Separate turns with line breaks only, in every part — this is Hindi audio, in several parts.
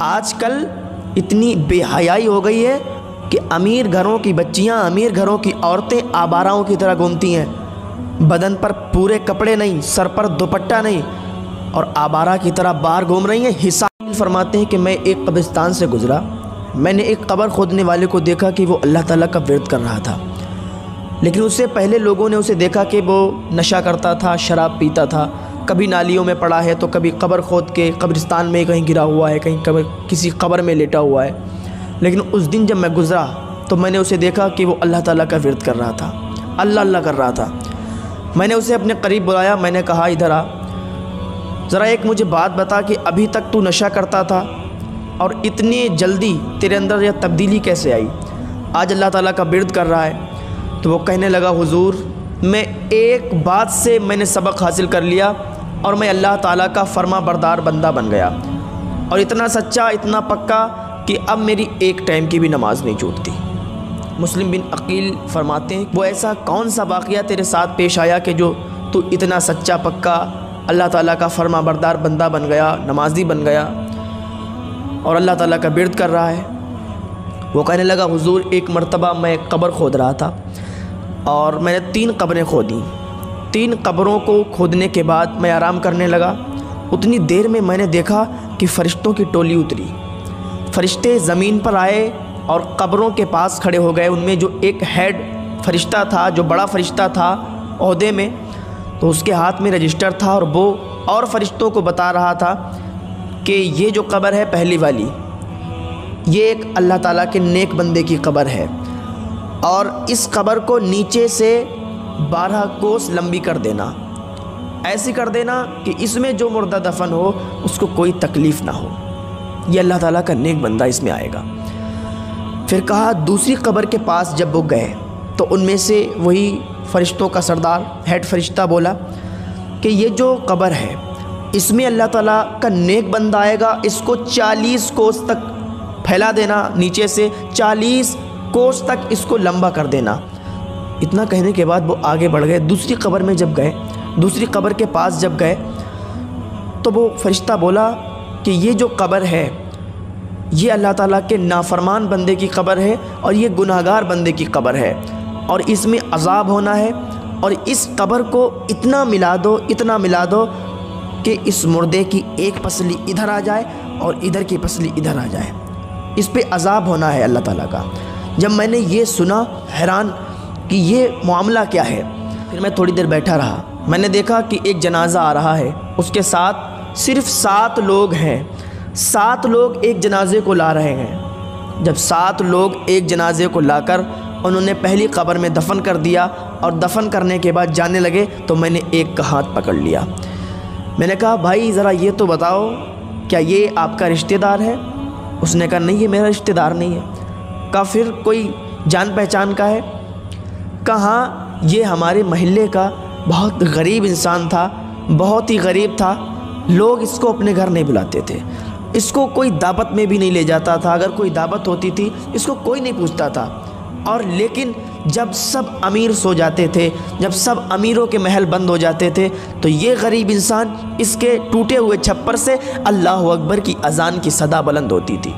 आजकल इतनी बेहयाई हो गई है कि अमीर घरों की बच्चियां, अमीर घरों की औरतें आवाराओं की तरह घूमती हैं। बदन पर पूरे कपड़े नहीं, सर पर दुपट्टा नहीं, और आवारा की तरह बाहर घूम रही हैं। हिसाब फरमाते हैं कि मैं एक कब्रिस्तान से गुज़रा, मैंने एक कब्र खोदने वाले को देखा कि वो अल्लाह ताला का विर्द कर रहा था। लेकिन उससे पहले लोगों ने उसे देखा कि वो नशा करता था, शराब पीता था, कभी नालियों में पड़ा है तो कभी कब्र खोद के कब्रिस्तान में कहीं गिरा हुआ है, कहीं किसी कब्र में लेटा हुआ है। लेकिन उस दिन जब मैं गुज़रा तो मैंने उसे देखा कि वो अल्लाह ताला का विर्द कर रहा था, अल्लाह अल्लाह कर रहा था। मैंने उसे अपने करीब बुलाया, मैंने कहा इधर आ, ज़रा एक मुझे बात बता कि अभी तक तू नशा करता था और इतनी जल्दी तेरे अंदर यह तब्दीली कैसे आई, आज अल्लाह ताला का विर्द कर रहा है। तो वो कहने लगा, हुजूर मैं एक बात से मैंने सबक हासिल कर लिया और मैं अल्लाह ताला का फर्मा बरदार बंदा बन गया, और इतना सच्चा, इतना पक्का कि अब मेरी एक टाइम की भी नमाज नहीं छूटती। मुस्लिम बिन अकील फरमाते हैं, वो ऐसा कौन सा वाक़या तेरे साथ पेश आया कि जो तू इतना सच्चा पक्का अल्लाह ताला का फर्मा बरदार बंदा बन गया, नमाजी बन गया और अल्लाह ताला का विर्द कर रहा है। वो कहने लगा, हुजूर एक मरतबा मैं कब्र खोद रहा था और मैंने 3 कब्रें खोदी। 3 कब्रों को खोदने के बाद मैं आराम करने लगा। उतनी देर में मैंने देखा कि फ़रिश्तों की टोली उतरी। फ़रिश्ते ज़मीन पर आए और कब्रों के पास खड़े हो गए। उनमें जो एक हेड फ़रिश्ता था, जो बड़ा फ़रिश्ता था ओहदे में, तो उसके हाथ में रजिस्टर था और वो और फ़रिश्तों को बता रहा था कि ये जो कब्र है पहली वाली, ये एक अल्लाह ताला के नेक बंदे की कब्र है, और इस कब्र को नीचे से 12 कोस लंबी कर देना, ऐसी कर देना कि इसमें जो मुर्दा दफन हो उसको कोई तकलीफ़ ना हो, ये अल्लाह ताला का नेक बंदा इसमें आएगा। फिर कहा, दूसरी कब्र के पास जब वो गए तो उनमें से वही फ़रिश्तों का सरदार हेड फ़रिश्ता बोला कि ये जो कब्र है इसमें अल्लाह ताला का नेक बंदा आएगा, इसको 40 कोस तक फैला देना, नीचे से 40 कोस तक इसको लंबा कर देना। इतना कहने के बाद वो आगे बढ़ गए। दूसरी कब्र में जब गए, दूसरी कब्र के पास जब गए तो वो फ़रिश्ता बोला कि ये जो कब्र है ये अल्लाह ताला के नाफरमान बंदे की कब्र है और ये गुनाहगार बंदे की कब्र है, और इसमें अज़ाब होना है, और इस कब्र को इतना मिला दो, इतना मिला दो कि इस मुर्दे की एक पसली इधर आ जाए और इधर की पसली इधर आ जाए, इस पे अज़ाब होना है अल्लाह ताला का। जब मैंने ये सुना, हैरान कि ये मामला क्या है। फिर मैं थोड़ी देर बैठा रहा। मैंने देखा कि एक जनाज़ा आ रहा है, उसके साथ सिर्फ़ 7 लोग हैं। 7 लोग एक जनाजे को ला रहे हैं। जब 7 लोग एक जनाजे को लाकर उन्होंने पहली कब्र में दफन कर दिया और दफन करने के बाद जाने लगे तो मैंने एक का हाथ पकड़ लिया। मैंने कहा, भाई ज़रा ये तो बताओ, क्या ये आपका रिश्तेदार है? उसने कहा, नहीं ये मेरा रिश्तेदार नहीं है। कहा, फिर कोई जान पहचान का है? कहा, ये हमारे महल्ले का बहुत गरीब इंसान था, बहुत ही गरीब था, लोग इसको अपने घर नहीं बुलाते थे, इसको कोई दावत में भी नहीं ले जाता था, अगर कोई दावत होती थी इसको कोई नहीं पूछता था। और लेकिन जब सब अमीर सो जाते थे, जब सब अमीरों के महल बंद हो जाते थे, तो ये गरीब इंसान इसके टूटे हुए छप्पर से अल्लाह अकबर की अज़ान की सदा बुलंद होती थी।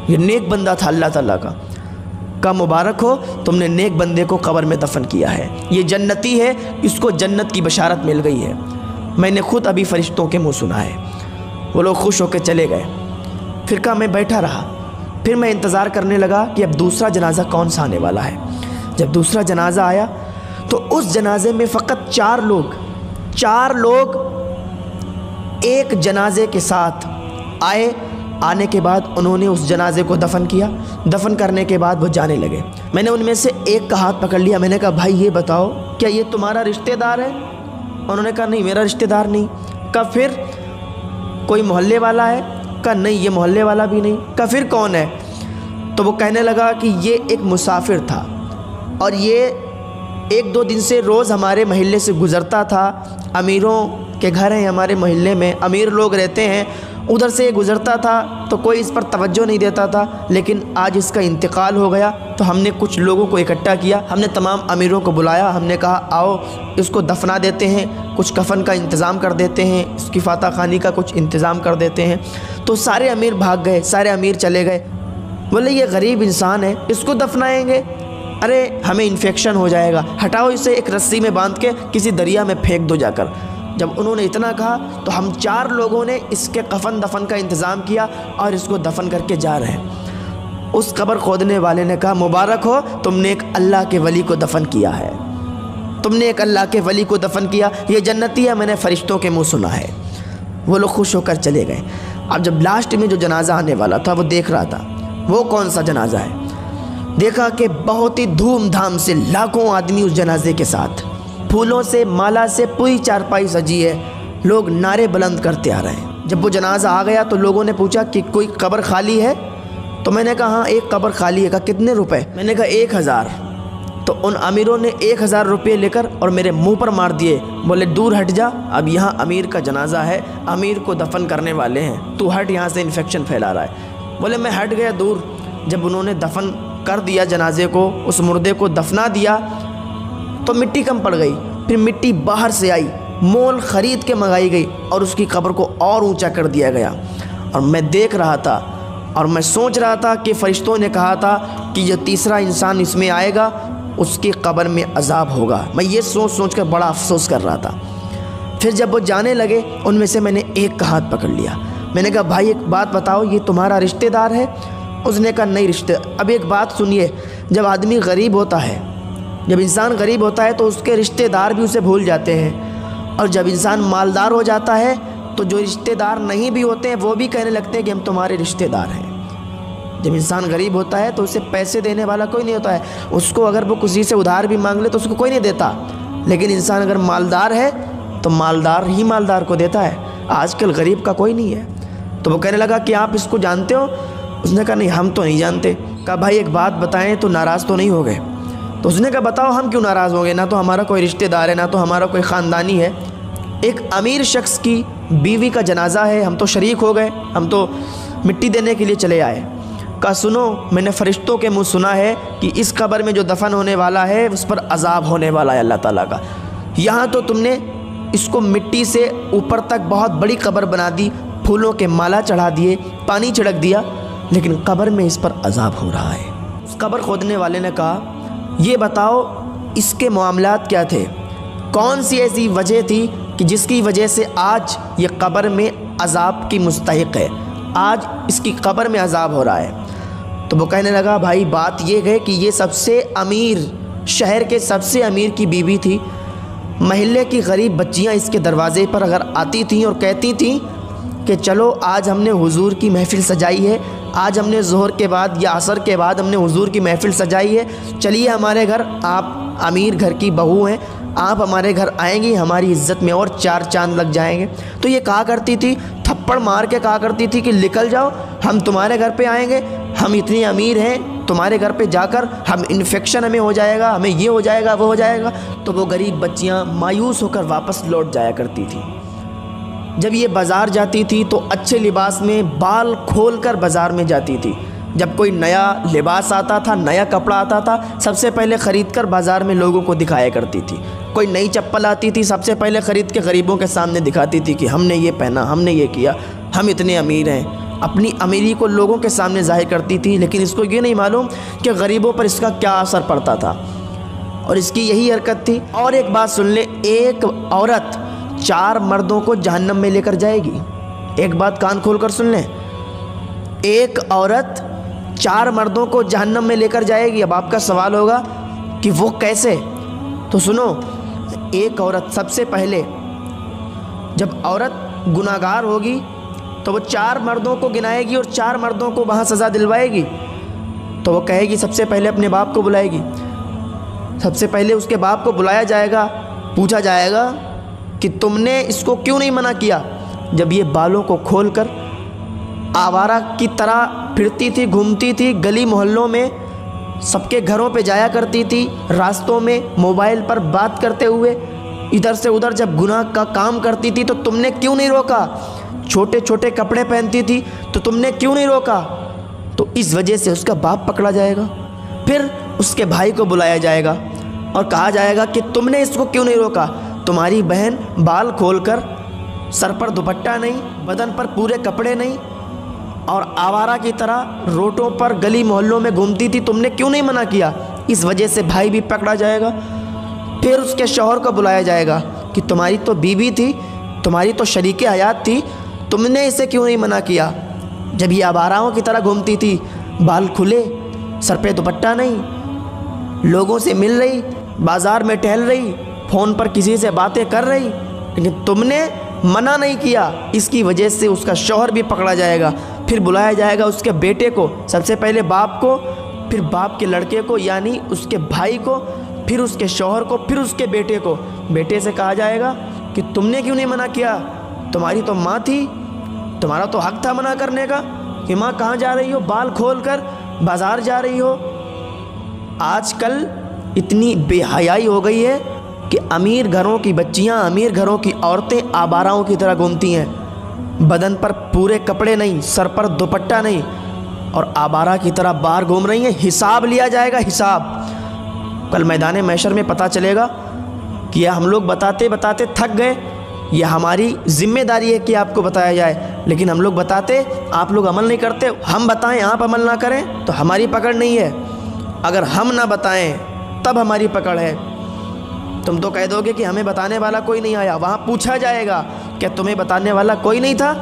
ये नेक बंदा था अल्लाह ताला का मुबारक हो, तुमने नेक बंदे को कब्र में दफन किया है, ये जन्नती है, इसको जन्नत की बशारत मिल गई है। मैंने ख़ुद अभी फ़रिश्तों के मुँह सुना है। वो लोग खुश होकर चले गए। फिर कहा, मैं बैठा रहा। फिर मैं इंतज़ार करने लगा कि अब दूसरा जनाज़ा कौन सा आने वाला है। जब दूसरा जनाज़ा आया तो उस जनाजे में फ़कत 4 लोग एक जनाजे के साथ आए। आने के बाद उन्होंने उस जनाजे को दफन किया। दफन करने के बाद वो जाने लगे। मैंने उनमें से एक का हाथ पकड़ लिया। मैंने कहा, भाई ये बताओ, क्या ये तुम्हारा रिश्तेदार है? उन्होंने कहा, नहीं मेरा रिश्तेदार नहीं। कहा, फिर कोई मोहल्ले वाला है? कहा, नहीं ये मोहल्ले वाला भी नहीं। कहा, फिर कौन है? तो वो कहने लगा कि ये एक मुसाफिर था और ये 1-2 दिन से रोज़ हमारे महल्ले से गुज़रता था। अमीरों के घर हैं हमारे मोहल्ले में, अमीर लोग रहते हैं, उधर से गुज़रता था तो कोई इस पर तवज्जो नहीं देता था, लेकिन आज इसका इंतकाल हो गया तो हमने कुछ लोगों को इकट्ठा किया, हमने तमाम अमीरों को बुलाया, हमने कहा आओ इसको दफना देते हैं, कुछ कफन का इंतज़ाम कर देते हैं, इसकी फाता खानी का कुछ इंतज़ाम कर देते हैं। तो सारे अमीर भाग गए, सारे अमीर चले गए। बोले ये गरीब इंसान है, इसको दफनाएंगे, अरे हमें इन्फेक्शन हो जाएगा, हटाओ इसे एक रस्सी में बांध के किसी दरिया में फेंक दो जाकर। जब उन्होंने इतना कहा तो हम 4 लोगों ने इसके कफन दफन का इंतज़ाम किया और इसको दफन करके जा रहे हैं। उस कब्र खोदने वाले ने कहा मुबारक हो, तुमने एक अल्लाह के वली को दफन किया है, तुमने एक अल्लाह के वली को दफन किया, ये जन्नती है, मैंने फ़रिश्तों के मुँह सुना है। वो लोग खुश होकर चले गए। अब जब लास्ट में जो जनाजा आने वाला था वो देख रहा था वो कौन सा जनाजा है। देखा कि बहुत ही धूमधाम से लाखों आदमी उस जनाजे के साथ, फूलों से माला से पूरी चारपाई सजी है, लोग नारे बुलंद करते आ रहे हैं। जब वो जनाजा आ गया तो लोगों ने पूछा कि कोई कब्र खाली है, तो मैंने कहा हाँ एक कब्र खाली है। कहा कितने रुपए? मैंने कहा 1000। तो उन अमीरों ने 1000 रुपये लेकर और मेरे मुंह पर मार दिए, बोले दूर हट जा, अब यहाँ अमीर का जनाजा है, अमीर को दफन करने वाले हैं, तू हट, यहाँ से इन्फेक्शन फैला रहा है। बोले मैं हट गया दूर। जब उन्होंने दफन कर दिया जनाजे को, उस मुर्दे को दफना दिया तो मिट्टी कम पड़ गई, फिर मिट्टी बाहर से आई, मोल ख़रीद के मंगाई गई और उसकी कब्र को और ऊंचा कर दिया गया। और मैं देख रहा था और मैं सोच रहा था कि फ़रिश्तों ने कहा था कि जो तीसरा इंसान इसमें आएगा उसकी कब्र में अजाब होगा। मैं ये सोच कर बड़ा अफसोस कर रहा था। फिर जब वो जाने लगे उनमें से मैंने एक का हाथ पकड़ लिया। मैंने कहा भाई एक बात बताओ, ये तुम्हारा रिश्तेदार है? उसने कहा नहीं रिश्ते। अब एक बात सुनिए, जब आदमी गरीब होता है, जब इंसान गरीब होता है तो उसके रिश्तेदार भी उसे भूल जाते हैं, और जब इंसान मालदार हो जाता है तो जो रिश्तेदार नहीं भी होते हैं वो भी कहने लगते हैं कि हम तुम्हारे रिश्तेदार हैं। जब इंसान गरीब होता है तो उसे पैसे देने वाला कोई नहीं होता है, उसको अगर वो किसी से उधार भी मांग ले तो उसको कोई नहीं देता, लेकिन इंसान अगर मालदार है तो मालदार ही मालदार को देता है। आजकल गरीब का कोई नहीं है। तो वो कहने लगा कि आप इसको जानते हो? उसने कहा नहीं हम तो नहीं जानते। कहा भाई एक बात बताएं तो नाराज़ तो नहीं हो गए? तो उसने कहा बताओ हम क्यों नाराज़ होंगे, ना तो हमारा कोई रिश्तेदार है, ना तो हमारा कोई ख़ानदानी है। एक अमीर शख्स की बीवी का जनाजा है, हम तो शरीक हो गए, हम तो मिट्टी देने के लिए चले आए। कहा सुनो, मैंने फ़रिश्तों के मुँह सुना है कि इस कब्र में जो दफन होने वाला है उस पर अजाब होने वाला है अल्लाह ताला का। यहाँ तो तुमने इसको मिट्टी से ऊपर तक बहुत बड़ी कब्र बना दी, फूलों के माला चढ़ा दिए, पानी छिड़क दिया, लेकिन कब्र में इस पर अजाब हो रहा है। उस कब्र खोदने वाले ने कहा ये बताओ इसके मामलात क्या थे, कौन सी ऐसी वजह थी कि जिसकी वजह से आज ये कब्र में अजाब की मुस्तहिक है, आज इसकी कब्र में अजाब हो रहा है। तो वो कहने लगा भाई बात ये है कि ये सबसे अमीर, शहर के सबसे अमीर की बीवी थी। महल्ले की गरीब बच्चियां इसके दरवाज़े पर अगर आती थीं और कहती थीं कि चलो आज हमने हुजूर की महफ़िल सजाई है, आज हमने ज़ोहर के बाद या असर के बाद हमने हुजूर की महफ़िल सजाई है, चलिए हमारे घर, आप अमीर घर की बहू हैं, आप हमारे घर आएंगी, हमारी इज़्ज़त में और 4 चांद लग जाएंगे। तो ये कहा करती थी, थप्पड़ मार के कहा करती थी कि निकल जाओ, हम तुम्हारे घर पे आएंगे, हम इतने अमीर हैं, तुम्हारे घर पे जाकर हम इन्फेक्शन हमें हो जाएगा, हमें ये हो जाएगा वो हो जाएगा। तो वो गरीब बच्चियाँ मायूस होकर वापस लौट जाया करती थी। जब ये बाज़ार जाती थी तो अच्छे लिबास में बाल खोलकर बाज़ार में जाती थी। जब कोई नया लिबास आता था, नया कपड़ा आता था, सबसे पहले ख़रीद कर बाज़ार में लोगों को दिखाया करती थी। कोई नई चप्पल आती थी, सबसे पहले ख़रीद के गरीबों के सामने दिखाती थी कि हमने ये पहना, हमने ये किया, हम इतने अमीर हैं। अपनी अमीरी को लोगों के सामने ज़ाहिर करती थी, लेकिन इसको ये नहीं मालूम कि गरीबों पर इसका क्या असर पड़ता था, और इसकी यही हरकत थी। और एक बात सुन ले, एक औरत 4 मर्दों को जहन्नम में लेकर जाएगी। एक बात कान खोल कर सुन लें, एक औरत 4 मर्दों को जहन्नम में लेकर जाएगी। अब आपका सवाल होगा कि वो कैसे? तो सुनो, एक औरत सबसे पहले जब औरत गुनाहगार होगी तो वो 4 मर्दों को गिनाएगी और 4 मर्दों को वहाँ सज़ा दिलवाएगी। तो वो कहेगी, सबसे पहले अपने बाप को बुलाएगी, सबसे पहले उसके बाप को बुलाया जाएगा, पूछा जाएगा कि तुमने इसको क्यों नहीं मना किया जब ये बालों को खोलकर आवारा की तरह फिरती थी, घूमती थी, गली मोहल्लों में सबके घरों पे जाया करती थी, रास्तों में मोबाइल पर बात करते हुए इधर से उधर जब गुनाह का काम करती थी, तो तुमने क्यों नहीं रोका? छोटे छोटे कपड़े पहनती थी, तो तुमने क्यों नहीं रोका? तो इस वजह से उसका बाप पकड़ा जाएगा। फिर उसके भाई को बुलाया जाएगा और कहा जाएगा कि तुमने इसको क्यों नहीं रोका? तुम्हारी बहन बाल खोलकर, सर पर दुपट्टा नहीं, बदन पर पूरे कपड़े नहीं और आवारा की तरह रोडों पर गली मोहल्लों में घूमती थी, तुमने क्यों नहीं मना किया? इस वजह से भाई भी पकड़ा जाएगा। फिर उसके शौहर को बुलाया जाएगा कि तुम्हारी तो बीवी थी, तुम्हारी तो शरीके हयात थी, तुमने इसे क्यों नहीं मना किया? जब ये आवाराओं की तरह घूमती थी, बाल खुले, सर पे दुपट्टा नहीं, लोगों से मिल रही, बाज़ार में टहल रही, फ़ोन पर किसी से बातें कर रही, लेकिन तुमने मना नहीं किया। इसकी वजह से उसका शौहर भी पकड़ा जाएगा। फिर बुलाया जाएगा उसके बेटे को, सबसे पहले बाप को, फिर बाप के लड़के को यानी उसके भाई को, फिर उसके शौहर को, फिर उसके बेटे को। बेटे से कहा जाएगा कि तुमने क्यों नहीं मना किया? तुम्हारी तो माँ थी, तुम्हारा तो हक था मना करने का कि माँ कहाँ जा रही हो, बाल खोल कर बाज़ार जा रही हो। आजकल इतनी बेहयाई हो गई है कि अमीर घरों की बच्चियां, अमीर घरों की औरतें आवाराओं की तरह घूमती हैं। बदन पर पूरे कपड़े नहीं, सर पर दुपट्टा नहीं और आवारा की तरह बाहर घूम रही हैं। हिसाब लिया जाएगा, हिसाब। कल मैदान महशर में पता चलेगा कि यह हम लोग बताते बताते थक गए। यह हमारी जिम्मेदारी है कि आपको बताया जाए, लेकिन हम लोग बताते, आप लोग अमल नहीं करते। हम बताएं, आप अमल ना करें तो हमारी पकड़ नहीं है। अगर हम ना बताएं तब हमारी पकड़ है। तुम तो कह दोगे कि हमें बताने वाला कोई नहीं आया। वहाँ पूछा जाएगा क्या तुम्हें बताने वाला कोई नहीं था?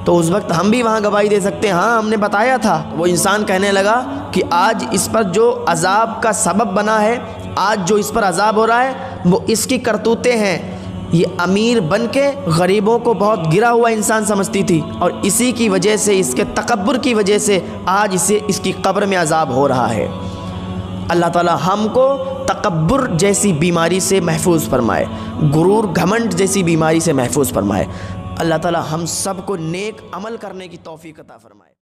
तो उस वक्त हम भी वहाँ गवाही दे सकते हैं, हाँ हमने बताया था। वो इंसान कहने लगा कि आज इस पर जो अजाब का सबब बना है, आज जो इस पर अजाब हो रहा है, वो इसकी करतूतें हैं। ये अमीर बन के गरीबों को बहुत गिरा हुआ इंसान समझती थी और इसी की वजह से, इसके तकब्बुर की वजह से आज इसे इसकी कब्र में अजाब हो रहा है। अल्लाह ताला हमको तकब्बुर जैसी बीमारी से महफूज फरमाए, गुरूर घमंड जैसी बीमारी से महफूज फरमाए। अल्लाह ताला हम सब को नेक अमल करने की तौफीक अता फरमाए।